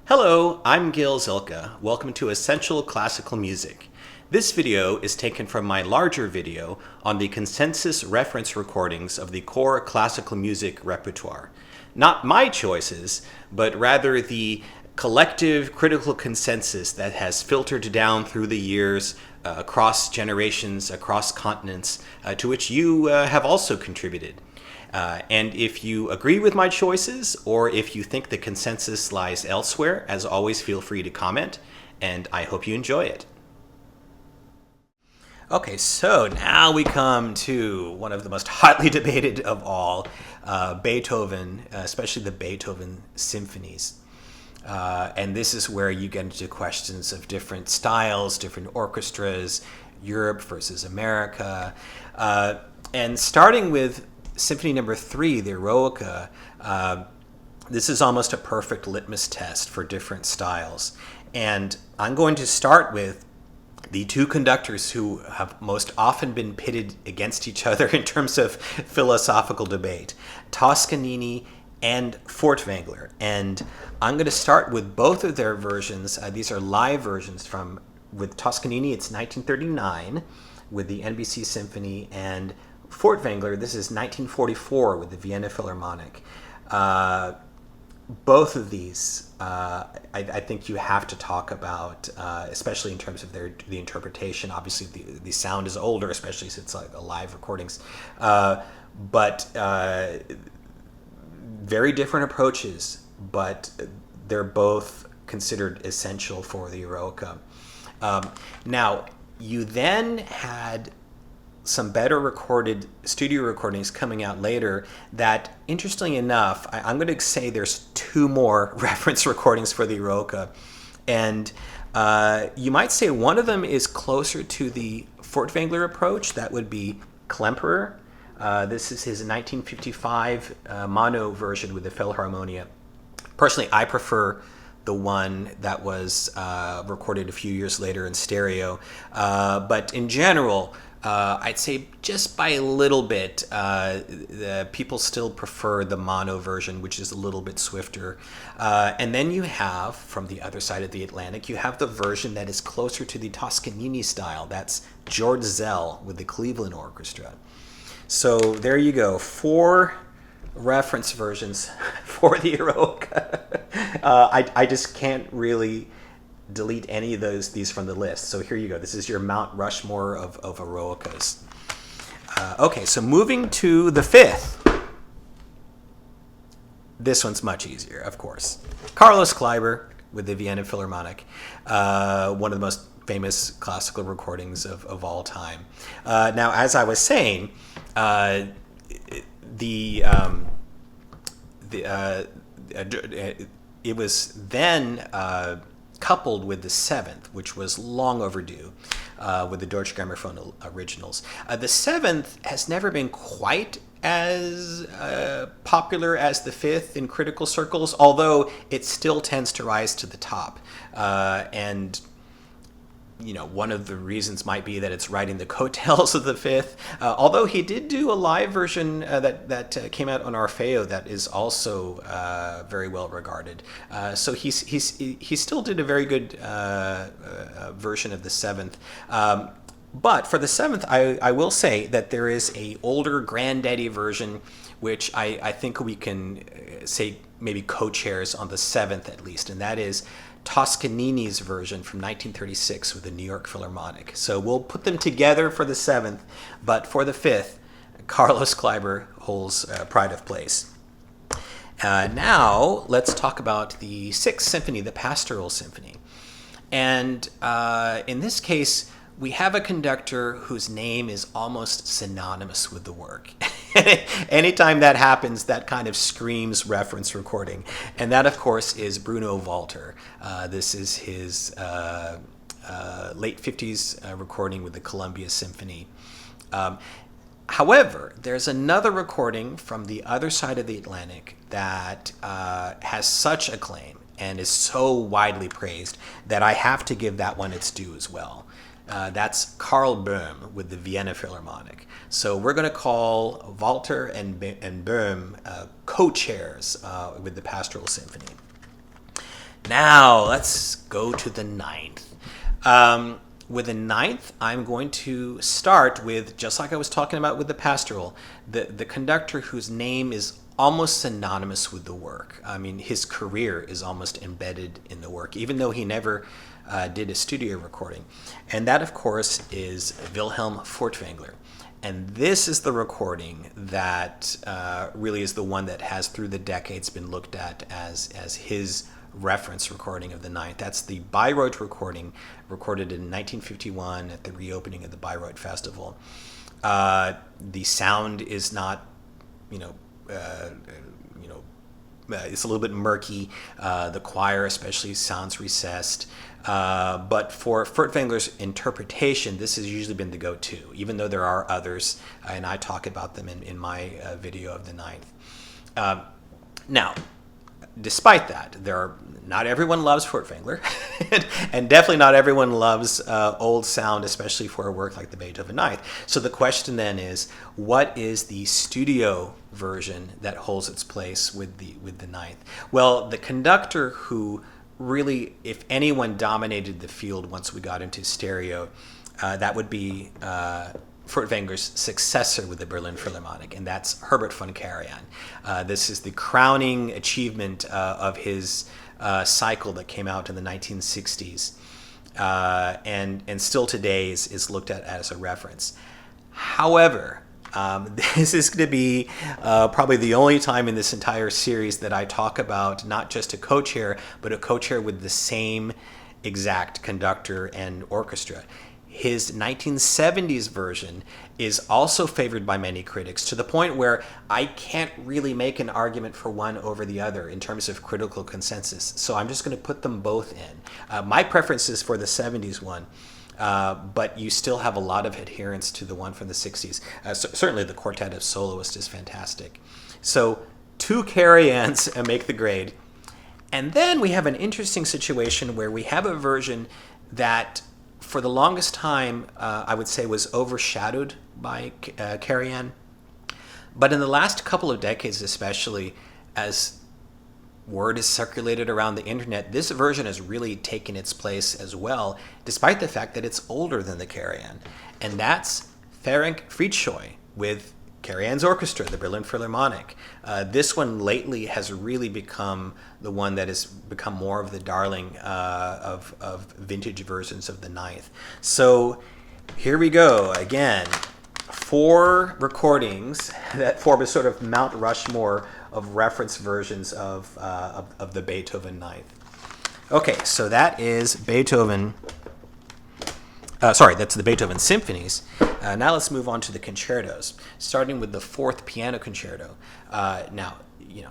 Hello, I'm Gil Zilkha. Welcome to Essential Classical Music. This video is taken from my larger video on the consensus reference recordings of the core classical music repertoire. Not my choices, but rather the collective critical consensus that has filtered down through the years, across generations, across continents, to which you have also contributed. And if you agree with my choices, or if you think the consensus lies elsewhere, as always, feel free to comment, and I hope you enjoy it. Okay, so now we come to one of the most hotly debated of all, Beethoven, especially the Beethoven Symphonies. And this is where you get into questions of different styles, different orchestras, Europe versus America. And starting with Symphony No. 3, the Eroica, this is almost a perfect litmus test for different styles. And I'm going to start with the two conductors who have most often been pitted against each other in terms of philosophical debate, Toscanini and Furtwängler. And I'm going to start with both of their versions. These are live versions with Toscanini, it's 1939 with the NBC Symphony, and Furtwängler, this is 1944 with the Vienna Philharmonic. Both of these, I think you have to talk about, especially in terms of the interpretation. Obviously, the sound is older, especially since it's like live recordings. But very different approaches, but they're both considered essential for the Eroica. Now, you then had some better recorded studio recordings coming out later that, interestingly enough, I'm going to say there's two more reference recordings for the Eroica. And you might say one of them is closer to the Furtwängler approach. That would be Klemperer. This is his 1955 mono version with the Philharmonia. Personally, I prefer the one that was recorded a few years later in stereo. But in general, I'd say just by a little bit, the people still prefer the mono version, which is a little bit swifter. And then you have, from the other side of the Atlantic, you have the version that is closer to the Toscanini style. That's George Szell with the Cleveland Orchestra. So there you go, 4 reference versions for the Eroica. I just can't really delete any of these from the list. So here you go. This is your Mount Rushmore of Eroicas. Okay, so moving to the 5th. This one's much easier, of course. Carlos Kleiber with the Vienna Philharmonic, one of the most famous classical recordings of all time. Now, as I was saying, it was then coupled with the 7th, which was long overdue, with the Deutsche Grammophon originals. The 7th has never been quite as popular as the 5th in critical circles, although it still tends to rise to the top. And one of the reasons might be that it's riding the coattails of the 5th. Although he did do a live version that came out on Orfeo that is also very well regarded. So he still did a very good version of the 7th. But for the 7th, I will say that there is a older granddaddy version, which I think we can say maybe co-chairs on the 7th at least, and that is Toscanini's version from 1936 with the New York Philharmonic. So we'll put them together for the 7th, but for the 5th, Carlos Kleiber holds pride of place. Now, let's talk about the 6th Symphony, the Pastoral Symphony. And in this case, we have a conductor whose name is almost synonymous with the work. Anytime that happens, that kind of screams reference recording. And that, of course, is Bruno Walter. This is his late 50s recording with the Columbia Symphony. However, there's another recording from the other side of the Atlantic that has such acclaim and is so widely praised that I have to give that one its due as well. That's Karl Böhm with the Vienna Philharmonic. So we're going to call Walter and Böhm co-chairs with the Pastoral Symphony. Now let's go to the ninth. With the ninth, I'm going to start with, just like I was talking about with the Pastoral, the conductor whose name is almost synonymous with the work. I mean, his career is almost embedded in the work, even though he never did a studio recording. And that, of course, is Wilhelm Furtwängler. And this is the recording that really is the one that has, through the decades, been looked at as his reference recording of the ninth. That's the Bayreuth recording, recorded in 1951 at the reopening of the Bayreuth Festival. The sound is not, it's a little bit murky. The choir especially sounds recessed. But for Furtwängler's interpretation, this has usually been the go-to, even though there are others, and I talk about them in my video of the ninth. Now, despite that, not everyone loves Furtwängler, and definitely not everyone loves old sound, especially for a work like the Beethoven Ninth. So the question then is, what is the studio version that holds its place with the Ninth? Well, the conductor who really, if anyone, dominated the field once we got into stereo, that would be Furtwängler's successor with the Berlin Philharmonic, and that's Herbert von Karajan. This is the crowning achievement of his cycle that came out in the 1960s, and still today is looked at as a reference. However, this is going to be probably the only time in this entire series that I talk about not just a co-chair, but a co-chair with the same exact conductor and orchestra. His 1970s version is also favored by many critics, to the point where I can't really make an argument for one over the other in terms of critical consensus. So I'm just going to put them both in. My preference is for the 70s one, but you still have a lot of adherence to the one from the 60s. Certainly the Quartet of Soloists is fantastic. So 2 Karajans make the grade. And then we have an interesting situation where we have a version that for the longest time, I would say, was overshadowed by Karajan. But in the last couple of decades, especially, as word is circulated around the internet, this version has really taken its place as well, despite the fact that it's older than the Karajan. And that's Ferenc Fritzsche with Karajan's orchestra, the Berlin Philharmonic. This one lately has really become the one that has become more of the darling of vintage versions of the Ninth. So here we go again. 4 recordings that form a sort of Mount Rushmore of reference versions of the Beethoven Ninth. Okay, so that is Beethoven. That's the Beethoven Symphonies. Now let's move on to the concertos, starting with the 4th piano concerto. Now,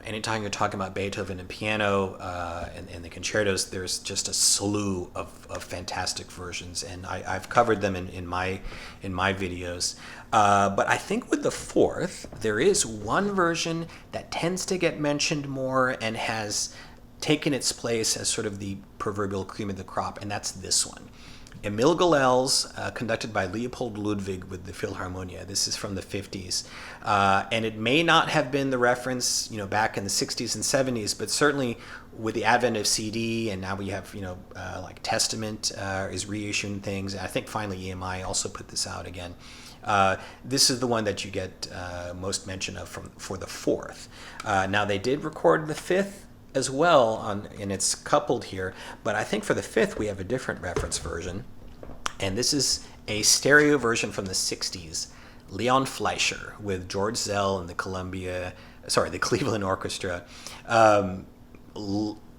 anytime you're talking about Beethoven and piano and the concertos, there's just a slew of fantastic versions, and I've covered them in my videos. But I think with the 4th, there is one version that tends to get mentioned more and has taken its place as sort of the proverbial cream of the crop, and that's this one. Emil Galels, conducted by Leopold Ludwig with the Philharmonia. This is from the 50s. And it may not have been the reference, back in the 60s and 70s, but certainly with the advent of CD, and now we have, like Testament is reissuing things. I think finally EMI also put this out again. This is the one that you get most mention of for the 4th. Now they did record the 5th as well, and it's coupled here, but I think for the 5th we have a different reference version, and this is a stereo version from the 60s, Leon Fleischer with George Zell and the Cleveland Orchestra.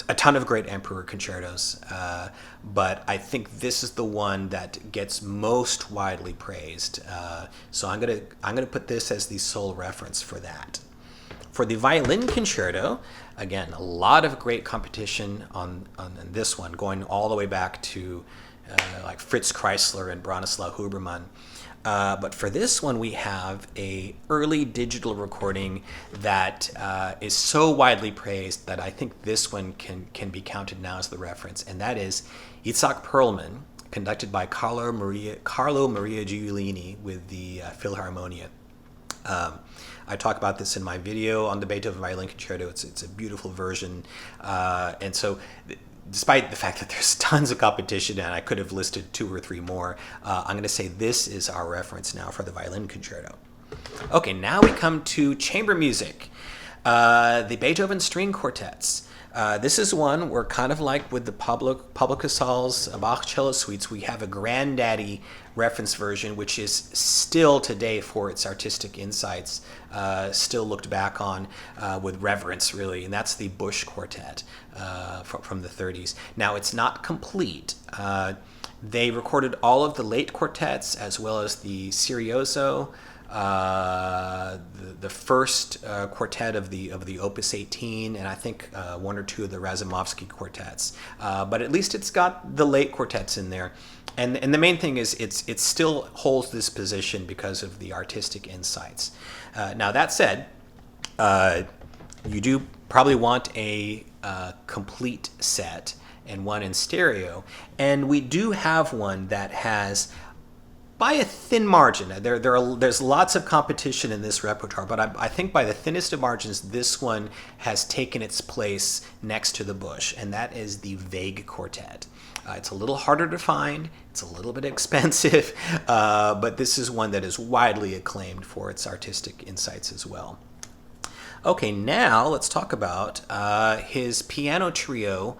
A ton of great Emperor concertos, but I think this is the one that gets most widely praised. So I'm gonna put this as the sole reference for that. For the Violin Concerto, again, a lot of great competition on this one, going all the way back to like Fritz Kreisler and Bronislaw Huberman. But for this one, we have a early digital recording that is so widely praised that I think this one can be counted now as the reference, and that is Itzhak Perlman, conducted by Carlo Maria Giulini with the Philharmonia. I talk about this in my video on the Beethoven Violin Concerto. It's a beautiful version, and so despite the fact that there's tons of competition, and I could have listed 2 or 3 more, I'm going to say this is our reference now for the Violin Concerto. Okay, now we come to chamber music. The Beethoven String Quartets. This is one where, kind of like with the Pablo Casal's Bach cello suites, we have a granddaddy reference version, which is still today, for its artistic insights, still looked back on with reverence, really, and that's the Busch Quartet from the 30s. Now, it's not complete. They recorded all of the late quartets as well as the Serioso, the first quartet of the Opus 18, and I think 1 or 2 of the Razumovsky quartets. But at least it's got the late quartets in there, and the main thing is it still holds this position because of the artistic insights. Now that said, you do probably want a complete set and one in stereo, and we do have one that has, by a thin margin, there's lots of competition in this repertoire, but I think by the thinnest of margins, this one has taken its place next to the Busch, and that is the Vague Quartet. It's a little harder to find, it's a little bit expensive, but this is one that is widely acclaimed for its artistic insights as well. Okay, now let's talk about his piano trio,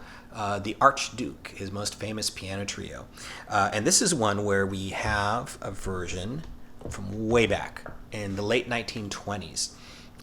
the Archduke, his most famous piano trio. And this is one where we have a version from way back in the late 1920s.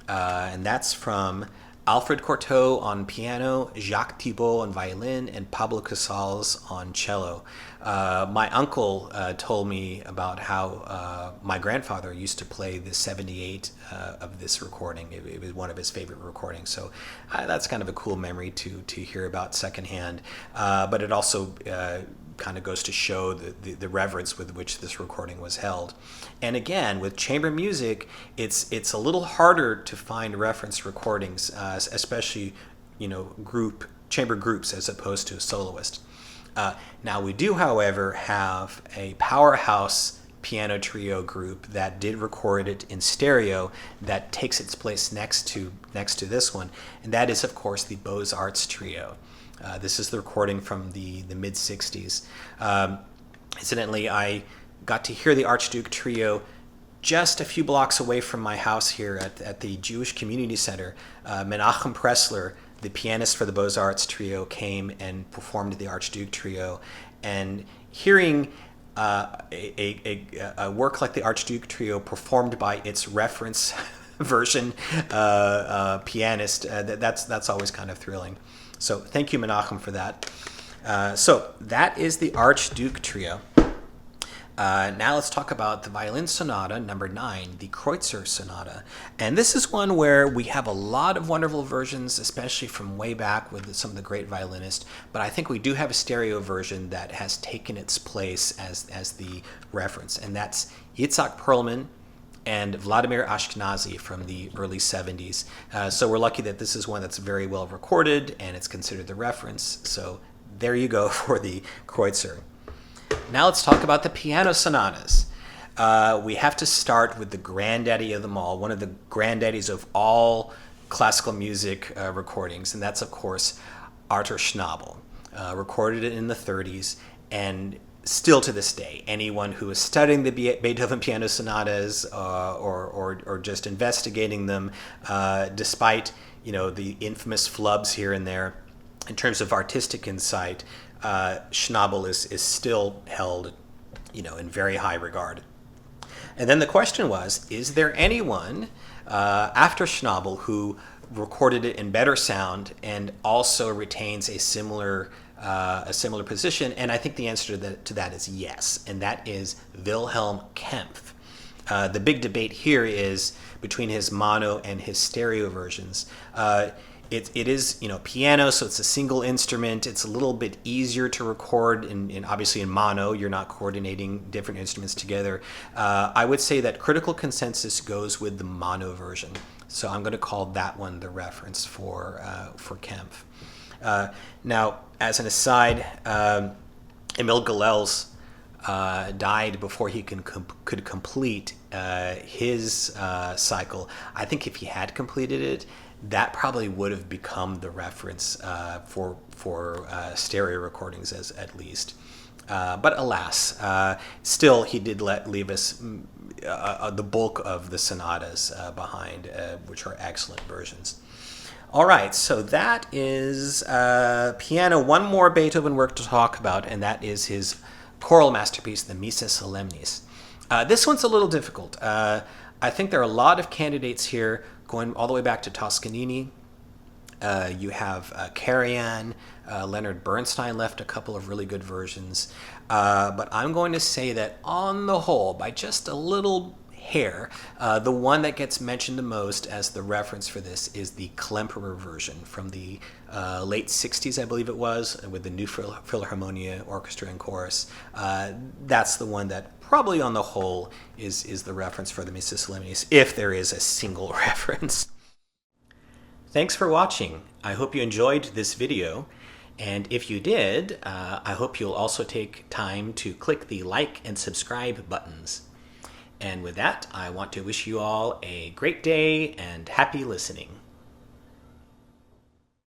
And that's from Alfred Cortot on piano, Jacques Thibault on violin, and Pablo Casals on cello. My uncle told me about how my grandfather used to play the 78 of this recording. It was one of his favorite recordings, so that's kind of a cool memory to hear about secondhand. But it also kind of goes to show the reverence with which this recording was held. And again, with chamber music, it's a little harder to find reference recordings, especially chamber groups as opposed to a soloist. Now we do, however, have a powerhouse piano trio group that did record it in stereo that takes its place next to this one, and that is, of course, the Beaux-Arts Trio. This is the recording from the mid-60s. Incidentally, I got to hear the Archduke Trio just a few blocks away from my house here at the Jewish Community Center. Menachem Pressler, the pianist for the Beaux-Arts Trio, came and performed the Archduke Trio. And hearing a work like the Archduke Trio performed by its reference version pianist, that's always kind of thrilling. So thank you, Menachem, for that. So that is the Archduke Trio. Now let's talk about the Violin Sonata number 9, the Kreutzer Sonata. And this is one where we have a lot of wonderful versions, especially from way back with some of the great violinists. But I think we do have a stereo version that has taken its place as the reference. And that's Yitzhak Perlman and Vladimir Ashkenazy from the early 70s. So we're lucky that this is one that's very well recorded and it's considered the reference. So there you go for the Kreutzer. Now let's talk about the piano sonatas. We have to start with the granddaddy of them all, one of the granddaddies of all classical music recordings, and that's, of course, Arthur Schnabel. Recorded it in the 30s, and still to this day, anyone who is studying the Beethoven piano sonatas or just investigating them, despite the infamous flubs here and there, in terms of artistic insight, Schnabel is still held, in very high regard. And then the question was, is there anyone after Schnabel who recorded it in better sound and also retains a similar position? And I think the answer to that is yes, and that is Wilhelm Kempff. The big debate here is between his mono and his stereo versions. It is piano, so it's a single instrument. It's a little bit easier to record in obviously in mono. You're not coordinating different instruments together. I would say that critical consensus goes with the mono version. So I'm going to call that one the reference for Kempff. Now, as an aside, Emil Galels died before he could complete his cycle. I think if he had completed it, that probably would have become the reference for stereo recordings, as at least. But alas, still he did leave us the bulk of the sonatas behind, which are excellent versions. All right, so that is piano. One more Beethoven work to talk about, and that is his choral masterpiece, the Missa Solemnis. This one's a little difficult. I think there are a lot of candidates here, going all the way back to Toscanini. You have Karajan, Leonard Bernstein left a couple of really good versions. But I'm going to say that on the whole, by just a little hair, the one that gets mentioned the most as the reference for this is the Klemperer version from the late 60s, I believe it was, with the New Philharmonia Orchestra and Chorus. That's the one that probably on the whole is the reference for the Missa Solemnis, if there is a single reference. Thanks for watching. I hope you enjoyed this video. And if you did, I hope you'll also take time to click the like and subscribe buttons. And with that, I want to wish you all a great day and happy listening.